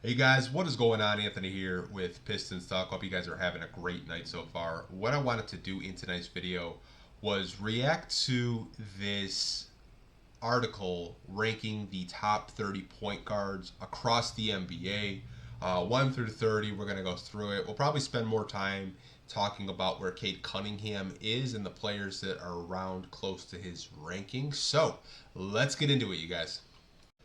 Hey guys, what is going on? Anthony here with Pistons Talk. Hope you guys are having a great night so far. What I wanted to do in tonight's video was react to this article ranking the top 30 point guards across the NBA. 1 through 30, we're going to go through it. We'll probably spend more time talking about where Kade Cunningham is and the players that are around close to his ranking. So let's get into it, you guys.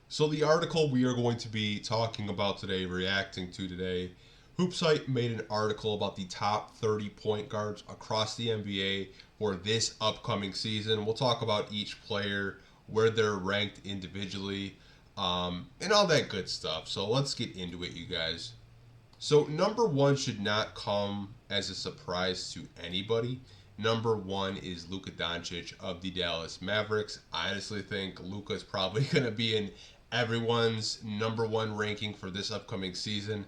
So the article we are going to be talking about today, reacting to today, HoopsHype made an article about the top 30 point guards across the NBA for this upcoming season. We'll talk about each player, where they're ranked individually, and all that good stuff. So let's get into it, you guys. So number one should not come as a surprise to anybody. Number one is Luka Doncic of the Dallas Mavericks. I honestly think Luka is probably going to be in everyone's number one ranking for this upcoming season.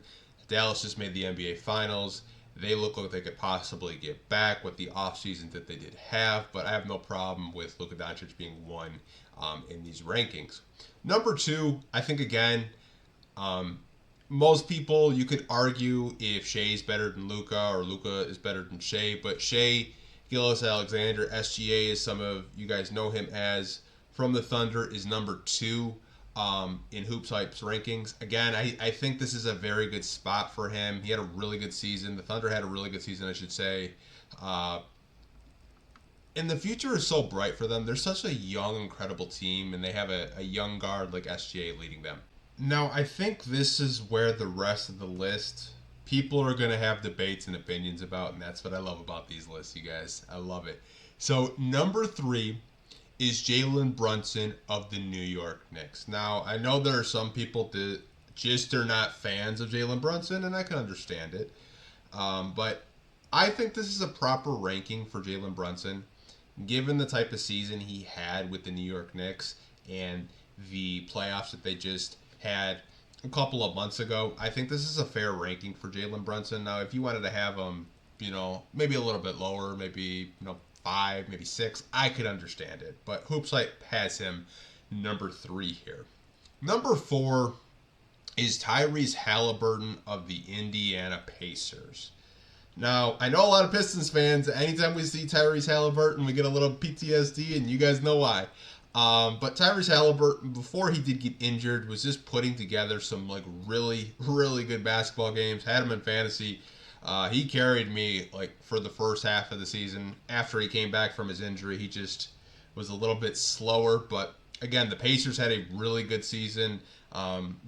Dallas just made the NBA Finals. They look like they could possibly get back with the offseason that they did have, but I have no problem with Luka Doncic being one in these rankings. Number two, I think again, most people you could argue if Shea is better than Luka or Luka is better than Shea, but Shea Gilgeous-Alexander, SGA, as some of you guys know him as, from the Thunder, is number two in HoopsHype's rankings. Again, I think this is a very good spot for him. He had a really good season. The Thunder had a really good season, I should say. And the future is so bright for them. They're such a young, incredible team, and they have a young guard like SGA leading them. Now, I think this is where the rest of the list people are going to have debates and opinions about, and that's what I love about these lists, you guys. I love it. So, number three is Jalen Brunson of the New York Knicks. Now, I know there are some people that just are not fans of Jalen Brunson, and I can understand it. But I think this is a proper ranking for Jalen Brunson, given the type of season he had with the New York Knicks and the playoffs that they just had a couple of months ago. I think this is a fair ranking for Jalen Brunson. Now, if you wanted to have him, maybe a little bit lower, maybe, five, maybe six, I could understand it. But HoopsHype has him number three here. Number four is Tyrese Haliburton of the Indiana Pacers. Now, I know a lot of Pistons fans, anytime we see Tyrese Haliburton, we get a little PTSD, and you guys know why. But Tyrese Haliburton, before he did get injured, was just putting together some really, really good basketball games. Had him in fantasy. He carried me for the first half of the season. After he came back from his injury, he just was a little bit slower. But again, the Pacers had a really good season.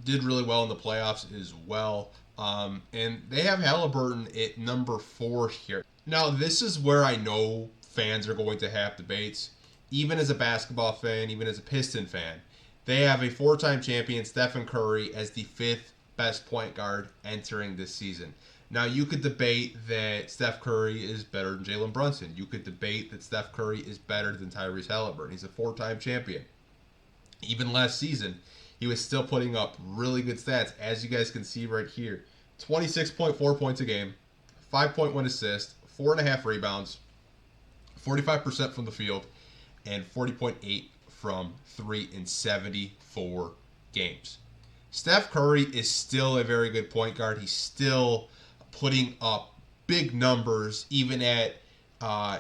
Did really well in the playoffs as well. And they have Haliburton at number four here. Now, this is where I know fans are going to have debates. Even as a basketball fan, even as a Piston fan, they have a four-time champion, Stephen Curry, as the fifth best point guard entering this season. Now, you could debate that Steph Curry is better than Jalen Brunson. You could debate that Steph Curry is better than Tyrese Haliburton. He's a four-time champion. Even last season, he was still putting up really good stats, as you guys can see right here. 26.4 points a game, 5.1 assists, 4.5 rebounds, 45% from the field, and 40.8 from 3 in 74 games. Steph Curry is still a very good point guard. He's still putting up big numbers even at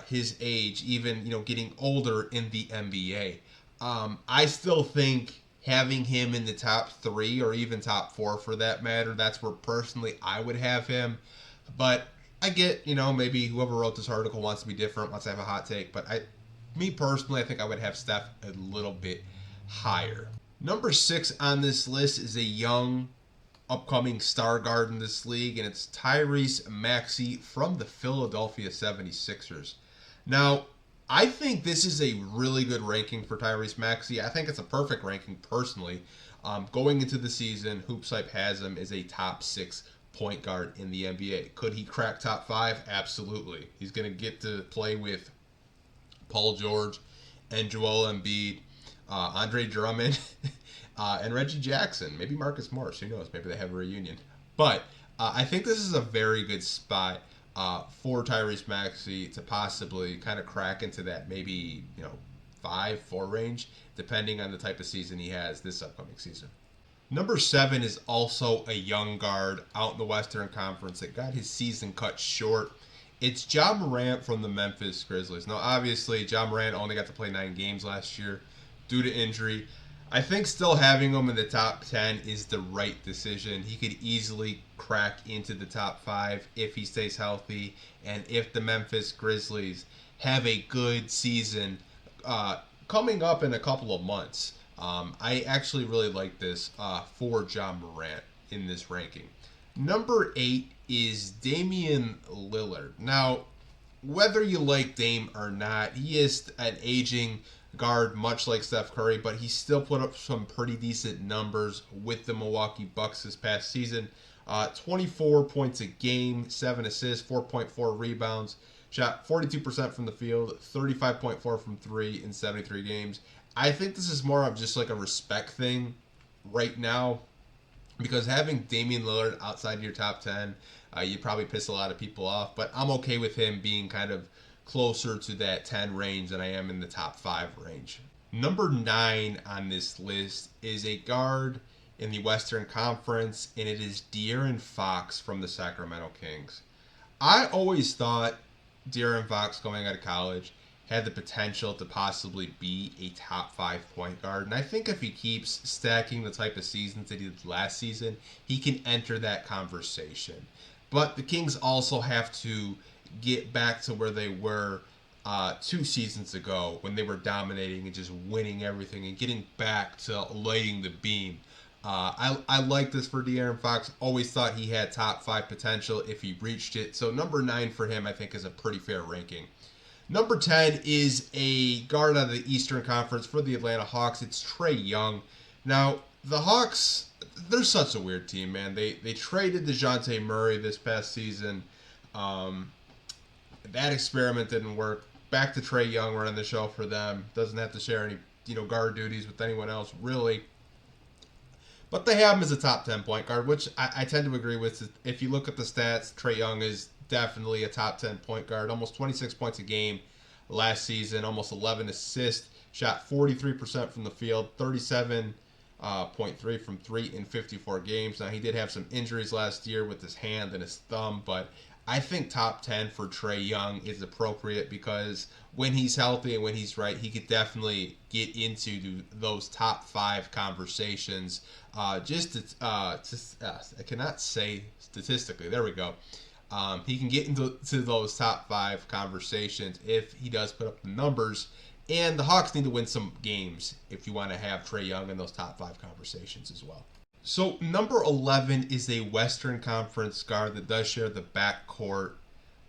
his age, even getting older in the NBA. I still think having him in the top three or even top four for that matter, that's where personally I would have him. But I get, maybe whoever wrote this article wants to be different, wants to have a hot take, but me personally, I think I would have Steph a little bit higher. Number six on this list is a young, upcoming star guard in this league, and it's Tyrese Maxiell from the Philadelphia 76ers. Now, I think this is a really good ranking for Tyrese Maxiell. I think it's a perfect ranking personally. Going into the season, HoopsHype has him as a top six point guard in the NBA. Could he crack top five? Absolutely. He's going to get to play with Paul George and Joel Embiid, Andre Drummond, and Reggie Jackson. Maybe Marcus Morris. Who knows? Maybe they have a reunion. But I think this is a very good spot for Tyrese Maxiell to possibly kind of crack into that maybe 5-4 range, depending on the type of season he has this upcoming season. Number 7 is also a young guard out in the Western Conference that got his season cut short. It's Ja Morant from the Memphis Grizzlies. Now, obviously, Ja Morant only got to play 9 games last year due to injury. I think still having him in the top 10 is the right decision. He could easily crack into the top 5 if he stays healthy and if the Memphis Grizzlies have a good season coming up in a couple of months. I actually really like this for Ja Morant in this ranking. Number 8 is Damian Lillard. Now, whether you like Dame or not, he is an aging guard, much like Steph Curry, but he still put up some pretty decent numbers with the Milwaukee Bucks this past season. 24 points a game, 7 assists, 4.4 rebounds, shot 42% from the field, 35.4 from 3 in 73 games. I think this is more of just like a respect thing right now because having Damian Lillard outside your top 10, you'd probably piss a lot of people off, but I'm okay with him being kind of closer to that 10 range than I am in the top 5 range. Number 9 on this list is a guard in the Western Conference, and it is De'Aaron Fox from the Sacramento Kings. I always thought De'Aaron Fox coming out of college had the potential to possibly be a top 5 point guard. And I think if he keeps stacking the type of seasons that he did last season, he can enter that conversation. But the Kings also have to get back to where they were 2 seasons ago when they were dominating and just winning everything and getting back to lighting the beam. I like this for De'Aaron Fox. Always thought he had top 5 potential if he reached it. So number 9 for him I think is a pretty fair ranking. Number 10 is a guard out of the Eastern Conference for the Atlanta Hawks. It's Trey Young. Now, the Hawks, they're such a weird team, man. They traded DeJounte Murray this past season. That experiment didn't work. Back to Trey Young running the show for them. Doesn't have to share any guard duties with anyone else, really. But they have him as a top 10 point guard, which I tend to agree with. If you look at the stats, Trey Young is definitely a top 10 point guard. Almost 26 points a game last season, almost 11 assists, shot 43% from the field, 37.3 from 3 in 54 games. Now, he did have some injuries last year with his hand and his thumb, but I think top 10 for Trey Young is appropriate because when he's healthy and when he's right, he could definitely get into those top 5 conversations. I cannot say statistically. There we go. He can get into those top 5 conversations if he does put up the numbers. And the Hawks need to win some games if you want to have Trey Young in those top 5 conversations as well. So number 11 is a Western Conference guard that does share the backcourt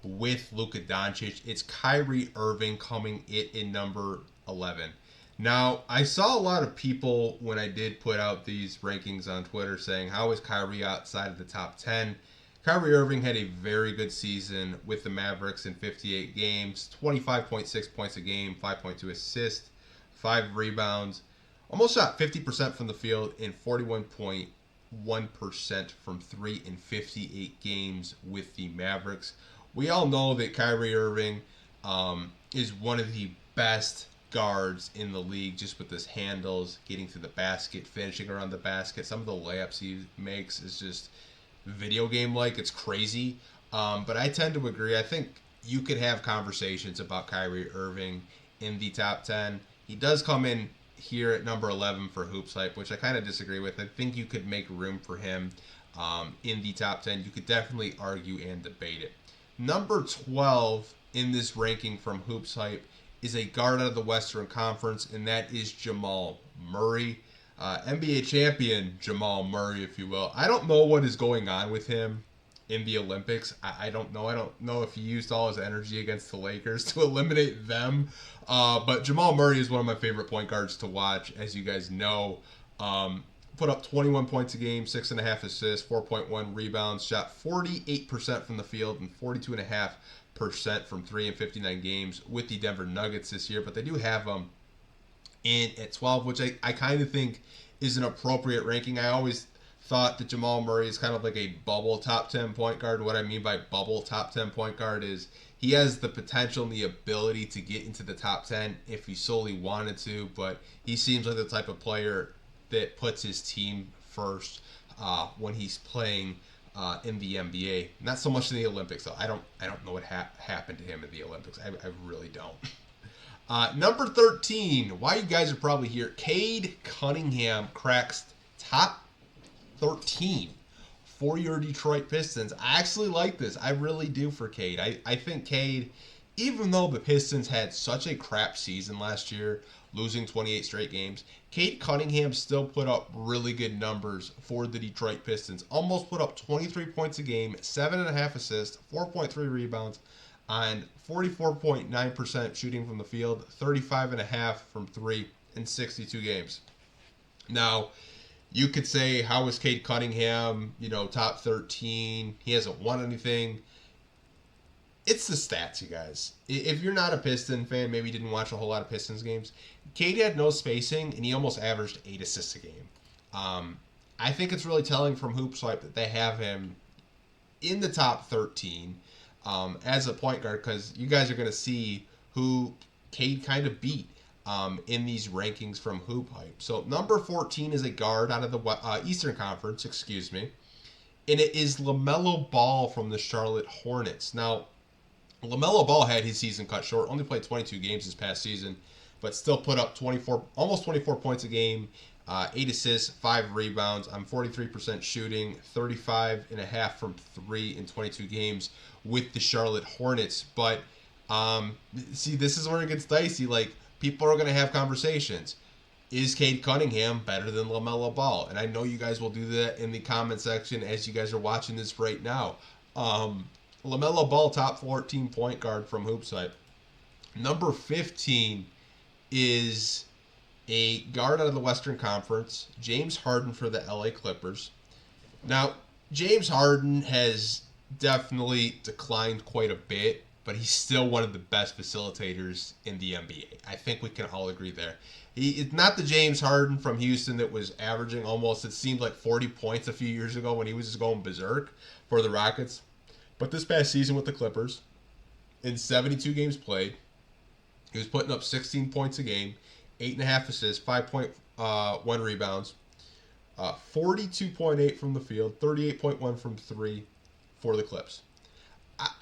with Luka Donic. It's Kyrie Irving coming in number 11. Now, I saw a lot of people when I did put out these rankings on Twitter saying, how is Kyrie outside of the top 10? Kyrie Irving had a very good season with the Mavericks in 58 games, 25.6 points a game, 5.2 assists, 5 rebounds, almost shot 50% from the field and 41.1% from 3 in 58 games with the Mavericks. We all know that Kyrie Irving is one of the best guards in the league just with his handles, getting to the basket, finishing around the basket. Some of the layups he makes is just video game like. It's crazy. But I tend to agree. I think you could have conversations about Kyrie Irving in the top 10. He does come in here at number 11 for HoopsHype, which I kind of disagree with. I think you could make room for him in the top 10. You could definitely argue and debate it. Number 12 in this ranking from HoopsHype is a guard out of the Western Conference, and that is Jamal Murray. NBA champion Jamal Murray, if you will. I don't know what is going on with him in the Olympics. I don't know. I don't know if he used all his energy against the Lakers to eliminate them. But Jamal Murray is one of my favorite point guards to watch, as you guys know. Put up 21 points a game, 6.5 assists, 4.1 rebounds, shot 48% from the field and 42.5% from 3 in 59 games with the Denver Nuggets this year. But they do have him in at 12, which I kind of think is an appropriate ranking. I always thought that Jamal Murray is kind of like a bubble top 10 point guard. What I mean by bubble top 10 point guard is he has the potential and the ability to get into the top 10 if he solely wanted to, but he seems like the type of player that puts his team first when he's playing in the NBA. Not so much in the Olympics, though. I don't know what happened to him in the Olympics. I really don't. Number 13. Why you guys are probably here. Kade Cunningham cracks top 13 for your Detroit Pistons. I actually like this. I really do for Kade. I think Kade, even though the Pistons had such a crap season last year, losing 28 straight games, Kade Cunningham still put up really good numbers for the Detroit Pistons. Almost put up 23 points a game, 7.5 assists, 4.3 rebounds, on 44.9% shooting from the field, 35.5 from three in 62 games. Now, you could say, how is Kade Cunningham, top 13? He hasn't won anything. It's the stats, you guys. If you're not a Piston fan, maybe you didn't watch a whole lot of Pistons games, Kade had no spacing, and he almost averaged 8 assists a game. I think it's really telling from HoopsHype that they have him in the top 13 as a point guard, because you guys are going to see who Kade kind of beat in these rankings from HoopsHype. So number 14 is a guard out of the Eastern Conference, and it is LaMelo Ball from the Charlotte Hornets. Now, LaMelo Ball had his season cut short, only played 22 games this past season, but still put up almost 24 points a game, 8 assists, 5 rebounds on 43% shooting, 35.5 from 3 in 22 games with the Charlotte Hornets. But see, this is where it gets dicey. Like, people are going to have conversations. Is Kade Cunningham better than LaMelo Ball? And I know you guys will do that in the comment section as you guys are watching this right now. LaMelo Ball, top 14 point guard from HoopsHype. Number 15 is a guard out of the Western Conference, James Harden for the LA Clippers. Now, James Harden has definitely declined quite a bit, but he's still one of the best facilitators in the NBA. I think we can all agree there. It's not the James Harden from Houston that was averaging almost, it seemed like 40 points a few years ago when he was just going berserk for the Rockets. But this past season with the Clippers, in 72 games played, he was putting up 16 points a game, 8.5 assists, 5.1 rebounds, 42.8 from the field, 38.1 from three for the Clips.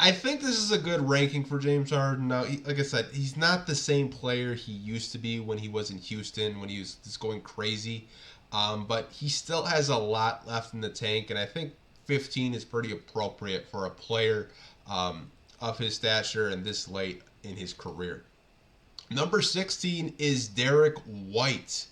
I think this is a good ranking for James Harden. Now, like I said, he's not the same player he used to be when he was in Houston, when he was just going crazy. But he still has a lot left in the tank, and I think 15 is pretty appropriate for a player of his stature and this late in his career. Number 16 is Derek White.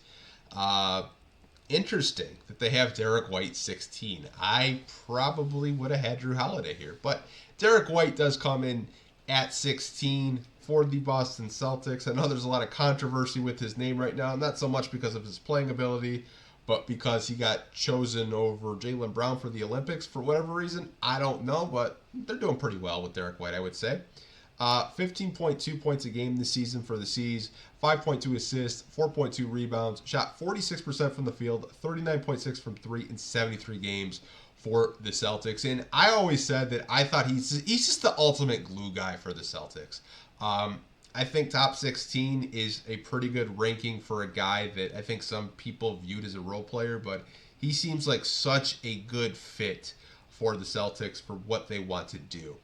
Interesting that they have Derek White 16. I probably would have had Drew Holiday here, but Derek White does come in at 16 for the Boston Celtics. I know there's a lot of controversy with his name right now, not so much because of his playing ability, but because he got chosen over Jaylen Brown for the Olympics for whatever reason. I don't know, but they're doing pretty well with Derek White, I would say. 15.2 points a game this season for the C's, 5.2 assists, 4.2 rebounds, shot 46% from the field, 39.6 from three in 73 games for the Celtics. And I always said that I thought he's just the ultimate glue guy for the Celtics. I think top 16 is a pretty good ranking for a guy that I think some people viewed as a role player, but he seems like such a good fit for the Celtics for what they want to do.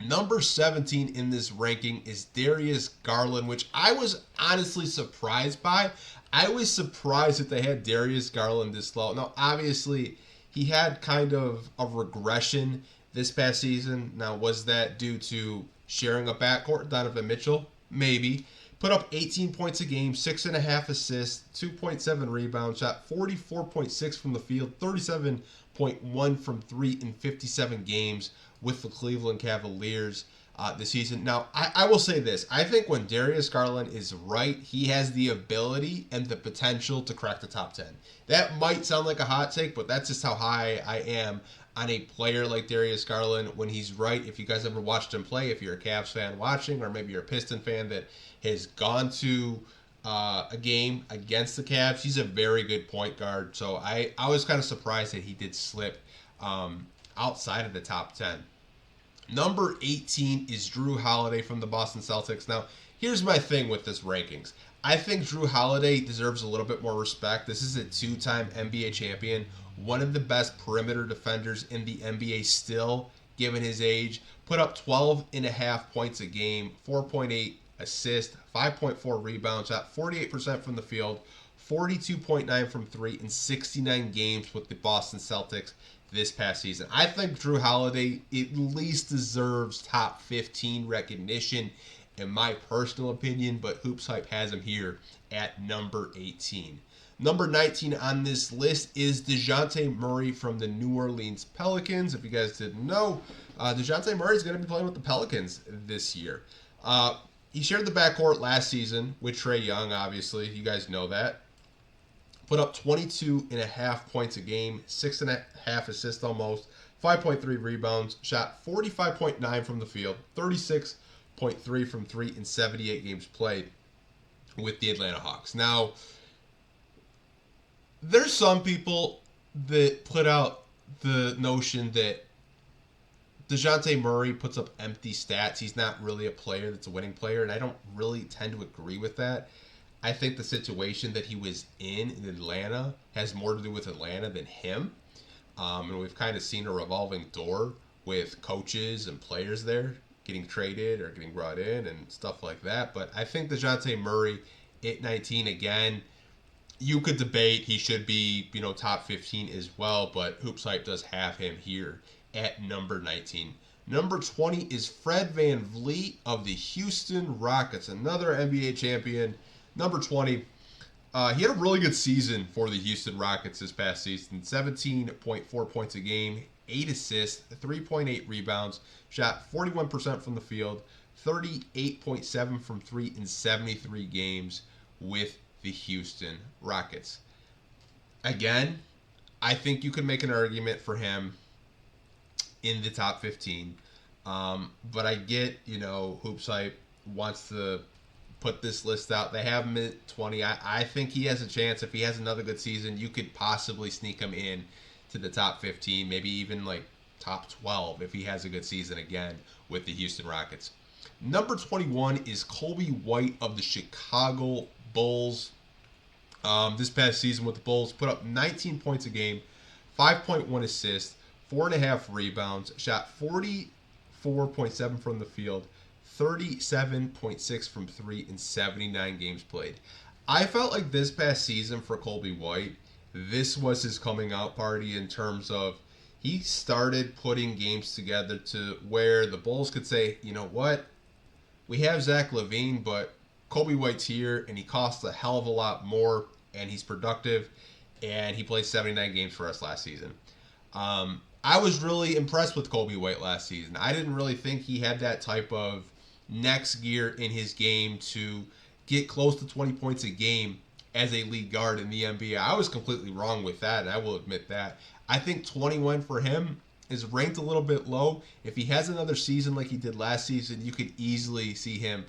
Number 17 in this ranking is Darius Garland, which I was honestly surprised by. I was surprised that they had Darius Garland this low. Now, obviously, he had kind of a regression this past season. Now, was that due to sharing a backcourt with Donovan Mitchell? Maybe. Put up 18 points a game, 6.5 assists, 2.7 rebounds, shot 44.6 from the field, 37.1 from three in 57 games with the Cleveland Cavaliers this season. Now, I will say this. I think when Darius Garland is right, he has the ability and the potential to crack the top 10. That might sound like a hot take, but that's just how high I am on a player like Darius Garland when he's right. If you guys ever watched him play, if you're a Cavs fan watching, or maybe you're a Piston fan that has gone to a game against the Cavs, he's a very good point guard. So I was kind of surprised that he did slip outside of the top 10. Number 18 is Drew Holiday from the Boston Celtics. Now, here's my thing with this rankings. I think Drew Holiday deserves a little bit more respect. This is a two-time NBA champion, one of the best perimeter defenders in the NBA still, given his age. Put up 12 and a half points a game, 4.8 assists, 5.4 rebounds, shot 48% from the field, 42.9 from three in 69 games with the Boston Celtics this past season. I think Drew Holiday at least deserves top 15 recognition in my personal opinion, but HoopsHype has him here at number 18. Number 19 on this list is DeJounte Murray from the New Orleans Pelicans. If you guys didn't know, DeJounte Murray is going to be playing with the Pelicans this year. He shared the backcourt last season with Trey Young, obviously. You guys know that. Put up 22 and a half points a game, 6.5 assists almost, 5.3 rebounds, shot 45.9 from the field, 36.3 from three in 78 games played with the Atlanta Hawks. Now, there's some people that put out the notion that DeJounte Murray puts up empty stats. He's not really a player that's a winning player, and I don't really tend to agree with that. I think the situation that he was in Atlanta has more to do with Atlanta than him. And we've kind of seen a revolving door with coaches and players there getting traded or getting brought in and stuff like that. But I think DeJounte Murray at 19, again, you could debate he should be, top 15 as well, but HoopsHype does have him here at number 19. Number 20 is Fred VanVleet of the Houston Rockets, another NBA champion. Number 20, he had a really good season for the Houston Rockets this past season. 17.4 points a game, 8 assists, 3.8 rebounds, shot 41% from the field, 38.7 from three in 73 games with the Houston Rockets. Again, I think you could make an argument for him in the top 15. But I get, HoopsHype wants to put this list out. They have him at 20. I think he has a chance. If he has another good season, you could possibly sneak him in to the top 15, maybe even like top 12 if he has a good season again with the Houston Rockets. Number 21 is Coby White of the Chicago Bulls. This past season with the Bulls, put up 19 points a game, 5.1 assists, 4.5 rebounds, shot 44.7 from the field, 37.6 from three in 79 games played. I felt like this past season for Coby White, this was his coming out party in terms of he started putting games together to where the Bulls could say, you know what, we have Zach LaVine, but Coby White's here, and he costs a hell of a lot more, and he's productive, and he played 79 games for us last season. I was really impressed with Coby White last season. I didn't really think he had that type of next gear in his game to get close to 20 points a game as a lead guard in the NBA. I was completely wrong with that, and I will admit that. I think 21 for him is ranked a little bit low. If he has another season like he did last season, you could easily see him,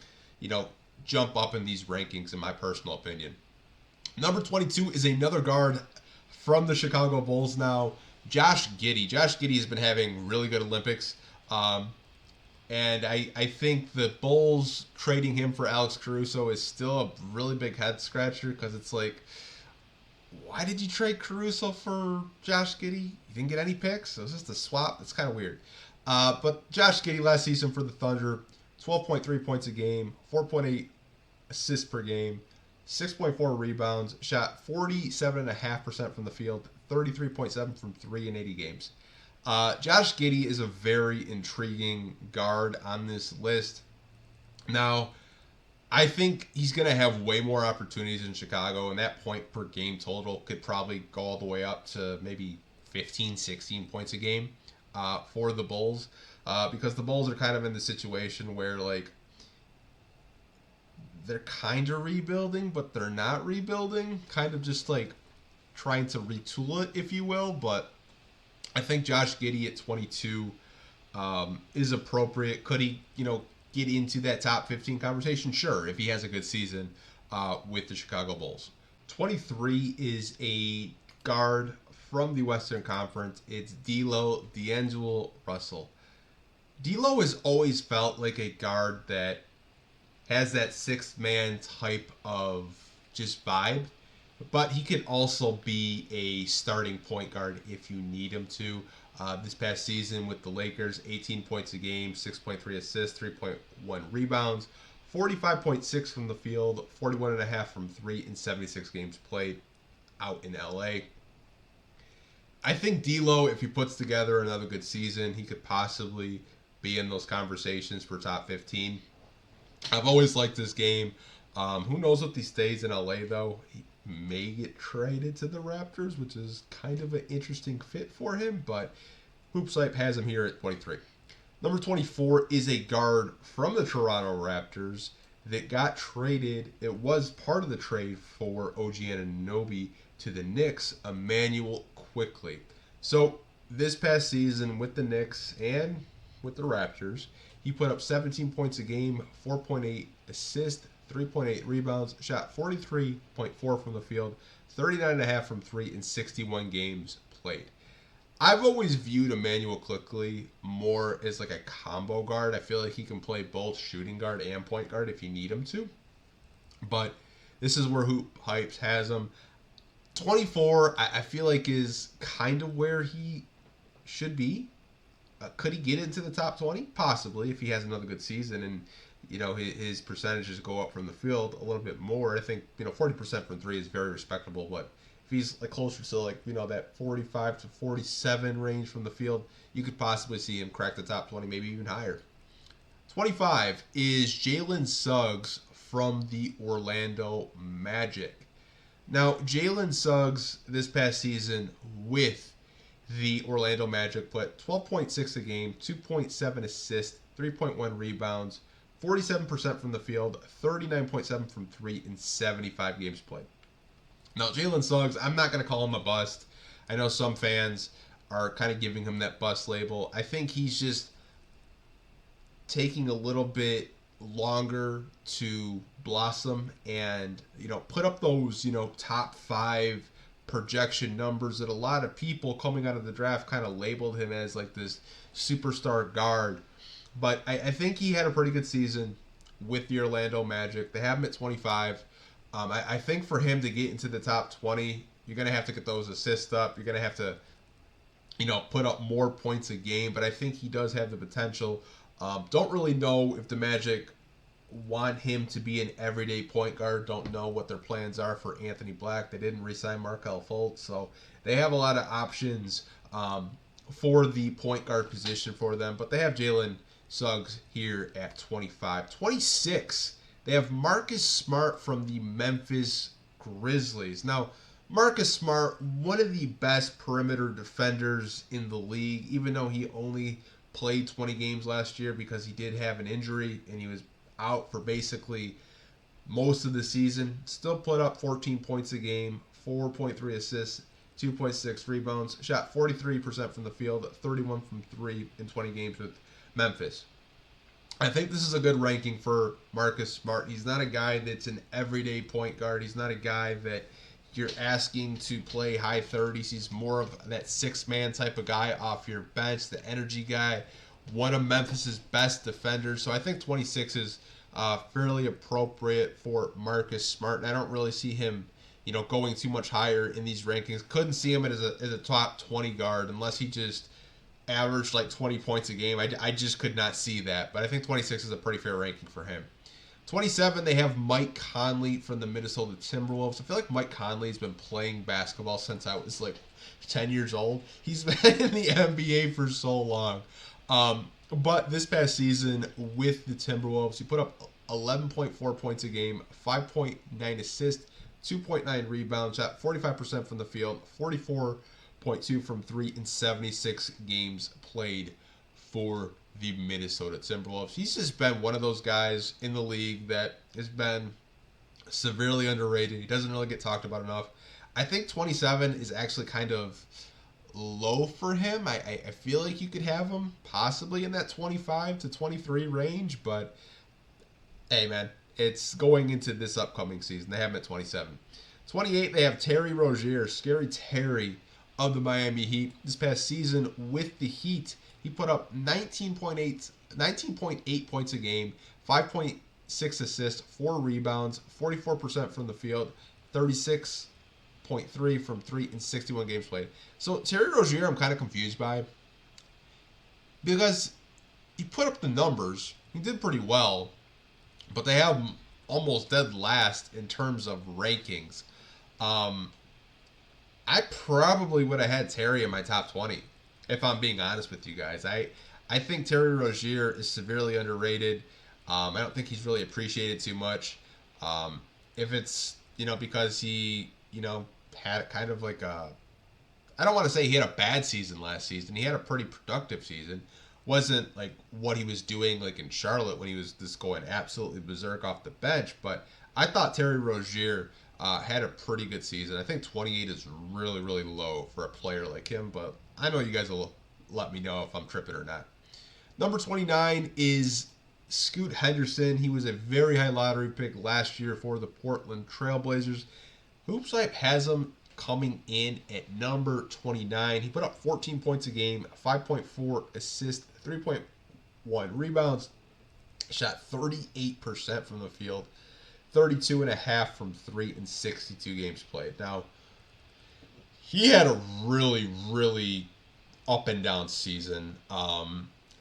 jump up in these rankings, in my personal opinion. Number 22 is another guard from the Chicago Bulls now, Josh Giddy. Josh Giddy has been having really good Olympics. And I think the Bulls trading him for Alex Caruso is still a really big head scratcher because it's like, why did you trade Caruso for Josh Giddy? You didn't get any picks? It was just a swap. It's kind of weird. But Josh Giddy last season for the Thunder, 12.3 points a game, 4.8 assists per game, 6.4 rebounds, shot 47.5% from the field, 33.7 from three in 80 games. Josh Giddy is a very intriguing guard on this list. Now, I think he's going to have way more opportunities in Chicago, and that point per game total could probably go all the way up to maybe 15, 16 points a game for the Bulls, because the Bulls are kind of in the situation where, they're kind of rebuilding, but they're not rebuilding, kind of just, trying to retool it, if you will, but I think Josh Giddy at 22 is appropriate. Could he, get into that top 15 conversation? Sure, if he has a good season with the Chicago Bulls. 23 is a guard from the Western Conference. It's DAngelo Russell. D'Lo has always felt like a guard that has that sixth man type of just vibe, but he could also be a starting point guard if you need him to. This past season with the Lakers, 18 points a game, 6.3 assists, 3.1 rebounds, 45.6 from the field, 41.5 from three in 76 games played out in LA. I think D'Lo, if he puts together another good season, he could possibly be in those conversations for top 15. I've always liked this game. Who knows if he stays in LA, though? He may get traded to the Raptors, which is kind of an interesting fit for him, but HoopsHype has him here at 23. Number 24 is a guard from the Toronto Raptors that got traded. It was part of the trade for OG Anunoby to the Knicks, Emanuel Quickley. So this past season with the Knicks and with the Raptors, he put up 17 points a game, 4.8 assists, 3.8 rebounds, shot 43.4 from the field, 39.5 from three in 61 games played. I've always viewed Emanuel Quickley more as like a combo guard. I feel like he can play both shooting guard and point guard if you need him to. But this is where HoopsHype has him. 24, I feel like is kind of where he should be. Could he get into the top 20? Possibly, if he has another good season and his percentages go up from the field a little bit more. I think 40% from three is very respectable, but if he's like closer to that 45 to 47 range from the field, you could possibly see him crack the top 20, maybe even higher. 25 is Jaylen Suggs from the Orlando Magic. Now, Jaylen Suggs this past season with the Orlando Magic put 12.6 a game, 2.7 assists, 3.1 rebounds, 47% from the field, 39.7 from three in 75 games played. Now, Jaylen Suggs, I'm not going to call him a bust. I know some fans are kind of giving him that bust label. I think he's just taking a little bit longer to blossom and, put up those, top 5 projection numbers that a lot of people coming out of the draft kind of labeled him as like this superstar guard. But I think he had a pretty good season with the Orlando Magic. They have him at 25. I think for him to get into the top 20, you're going to have to get those assists up. You're going to have to, put up more points a game. But I think he does have the potential. Don't really know if the Magic want him to be an everyday point guard. Don't know what their plans are for Anthony Black. They didn't re-sign Markelle Fultz. So they have a lot of options for the point guard position for them. But they have Jaylen Suggs here at 25. 26, they have Marcus Smart from the Memphis Grizzlies. Now, Marcus Smart, one of the best perimeter defenders in the league, even though he only played 20 games last year because he did have an injury and he was out for basically most of the season. Still put up 14 points a game, 4.3 assists, 2.6 rebounds, shot 43% from the field, 31 from three in 20 games with Memphis. I think this is a good ranking for Marcus Smart. He's not a guy that's an everyday point guard. He's not a guy that you're asking to play high 30s. He's more of that six-man type of guy off your bench, the energy guy, one of Memphis's best defenders. So I think 26 is fairly appropriate for Marcus Smart. And I don't really see him, going too much higher in these rankings. Couldn't see him as a top 20 guard unless he just averaged like 20 points a game. I just could not see that. But I think 26 is a pretty fair ranking for him. 27, they have Mike Conley from the Minnesota Timberwolves. I feel like Mike Conley's been playing basketball since I was like 10 years old. He's been in the NBA for so long. But this past season with the Timberwolves, he put up 11.4 points a game, 5.9 assists, 2.9 rebounds, shot 45% from the field, 44.2 from three in 76 games played for the Minnesota Timberwolves. He's just been one of those guys in the league that has been severely underrated. He doesn't really get talked about enough. I think 27 is actually kind of low for him. I feel like you could have him possibly in that 25 to 23 range, but hey, man, it's going into this upcoming season. They have him at 27. 28, they have Terry Rozier, Scary Terry of the Miami Heat. This past season with the Heat, he put up 19.8 points a game, 5.8 6 assists, 4 rebounds, 44% from the field, 36.3 from 3 in 61 games played. So Terry Rozier, I'm kind of confused by, because he put up the numbers. He did pretty well, but they have him almost dead last in terms of rankings. I probably would have had Terry in my top 20, if I'm being honest with you guys. I think Terry Rozier is severely underrated. I don't think he's really appreciated too much. If it's, because he, had kind of like I don't want to say he had a bad season last season. He had a pretty productive season. Wasn't like what he was doing like in Charlotte when he was just going absolutely berserk off the bench. But I thought Terry Rozier had a pretty good season. I think 28 is really, really low for a player like him. But I know you guys will let me know if I'm tripping or not. Number 29 is Scoot Henderson. He was a very high lottery pick last year for the Portland Trailblazers. HoopsHype has him coming in at number 29. He put up 14 points a game, 5.4 assists, 3.1 rebounds, shot 38% from the field, 32.5 from 3 in 62 games played. Now, he had a really, really up and down season.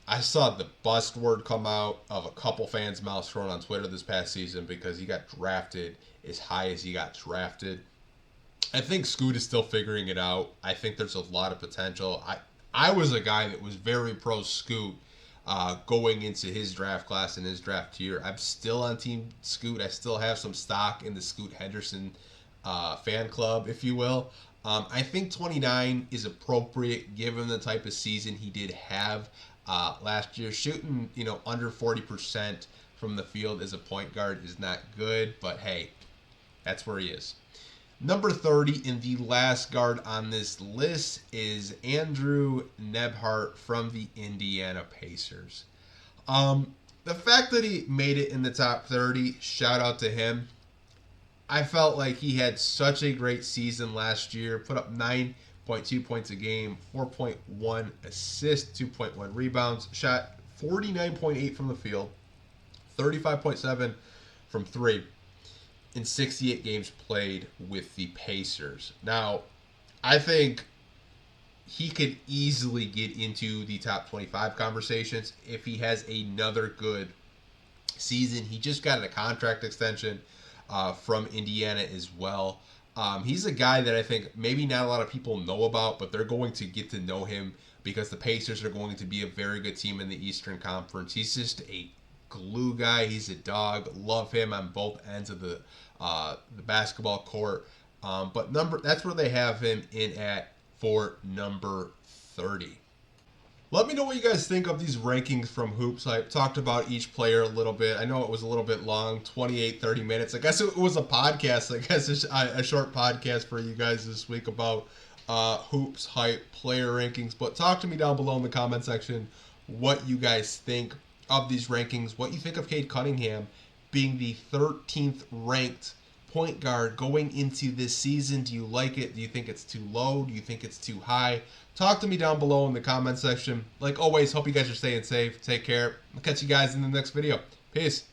I saw the bust word come out of a couple fans' mouths thrown on Twitter this past season because he got drafted as high as he got drafted. I think Scoot is still figuring it out. I think there's a lot of potential. I was a guy that was very pro Scoot going into his draft class and his draft year. I'm still on Team Scoot. I still have some stock in the Scoot Henderson fan club, if you will. I think 29 is appropriate given the type of season he did have last year. Shooting, under 40% from the field as a point guard is not good, but hey, that's where he is. Number 30 in the last guard on this list is Andrew Nembhard from the Indiana Pacers. The fact that he made it in the top 30, shout out to him. I felt like he had such a great season last year. Put up 9.2 points a game, 4.1 assists, 2.1 rebounds. Shot 49.8 from the field, 35.7 from 3 in 68 games played with the Pacers. Now, I think he could easily get into the top 25 conversations if he has another good season. He just got a contract extension from Indiana as well. He's a guy that I think maybe not a lot of people know about, but they're going to get to know him because the Pacers are going to be a very good team in the Eastern Conference. He's just a glue guy. He's a dog. Love him on both ends of the basketball court. But that's where they have him in at for number 30. Let me know what you guys think of these rankings from HoopsHype. Talked about each player a little bit. I know it was a little bit long, 28, 30 minutes. I guess it was a podcast. I guess it's a short podcast for you guys this week about HoopsHype player rankings. But talk to me down below in the comment section what you guys think of these rankings, what you think of Kade Cunningham being the 13th ranked point guard going into this season. Do you like it? Do you think it's too low? Do you think it's too high? Talk to me down below in the comment section. Like always, hope you guys are staying safe. Take care. I'll catch you guys in the next video. Peace.